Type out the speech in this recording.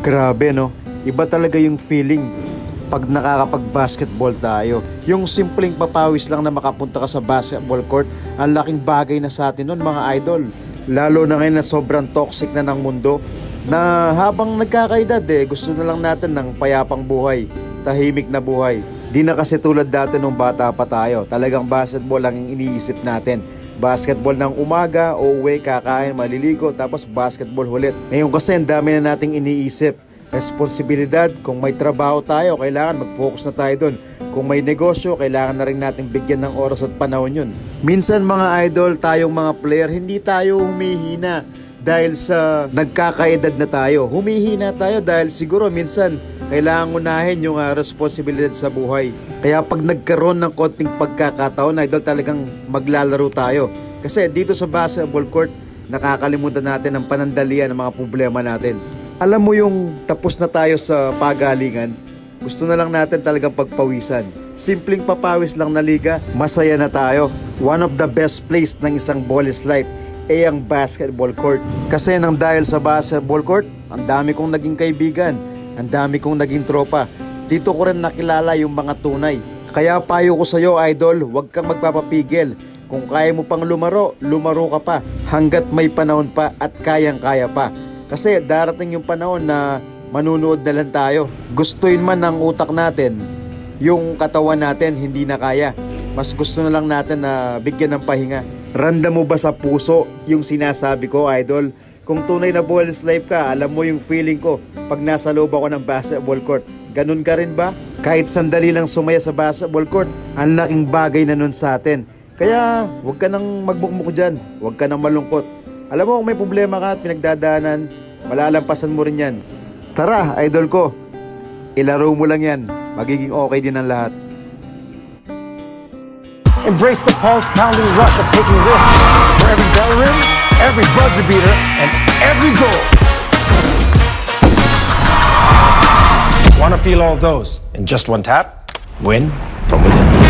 Grabe no, iba talaga yung feeling pag nakakapag-basketball tayo. Yung simpleng papawis lang na makapunta ka sa basketball court, ang laking bagay na sa atin nun mga idol. Lalo na ngayon na sobrang toxic na ng mundo, na habang nagkakaedad gusto na lang natin ng payapang buhay, tahimik na buhay. Di na kasi tulad dati nung bata pa tayo, talagang basketball lang yung iniisip natin. Basketball ng umaga, uuwi, kakain, maliligo, tapos basketball ulit. Ngayon kasi ang dami na nating iniisip. Responsibilidad, kung may trabaho tayo, kailangan mag-focus na tayo dun. Kung may negosyo, kailangan na rin natin bigyan ng oras at panahon yun. Minsan mga idol, tayong mga player, hindi tayo humihina dahil sa nagkakaedad na tayo. Humihina tayo dahil siguro minsan kailangan unahin yung responsibilidad sa buhay. Kaya pag nagkaroon ng konting pagkakataon, idol, talagang maglalaro tayo. Kasi dito sa basketball court, nakakalimutan natin ang panandalian ng mga problema natin. Alam mo yung tapos na tayo sa pagalingan, gusto na lang natin talagang pagpawisan. Simpleng papawis lang na liga, masaya na tayo. One of the best place ng isang ball is life ay ang basketball court. Kasi nang dahil sa basketball court, ang dami kong naging kaibigan, ang dami kong naging tropa. Dito ko rin nakilala yung mga tunay. Kaya payo ko sa iyo idol, huwag kang magpapapigil. Kung kaya mo pang lumaro, lumaro ka pa. Hanggat may panahon pa at kayang-kaya pa. Kasi darating yung panahon na manunood na lang tayo. Gustuin man ng utak natin, yung katawan natin hindi na kaya. Mas gusto na lang natin na bigyan ng pahinga. Randa mo ba sa puso yung sinasabi ko, idol? Kung tunay na ball is life ka, alam mo yung feeling ko pag nasa loob ako ng basketball court. Ganun ka rin ba? Kahit sandali lang sumaya sa basketball court, ang laking bagay na nun sa atin. Kaya huwag ka nang magmukmuk dyan, huwag ka nang malungkot. Alam mo kung may problema ka at pinagdadaanan, malalampasan mo rin yan. Tara, idol ko, ilaro mo lang yan. Magiging okay din ang lahat. Embrace the pulse-pounding rush of taking risks. For every bell ring, every buzzer beater, and every goal. Want to feel all those in just one tap? Win from within.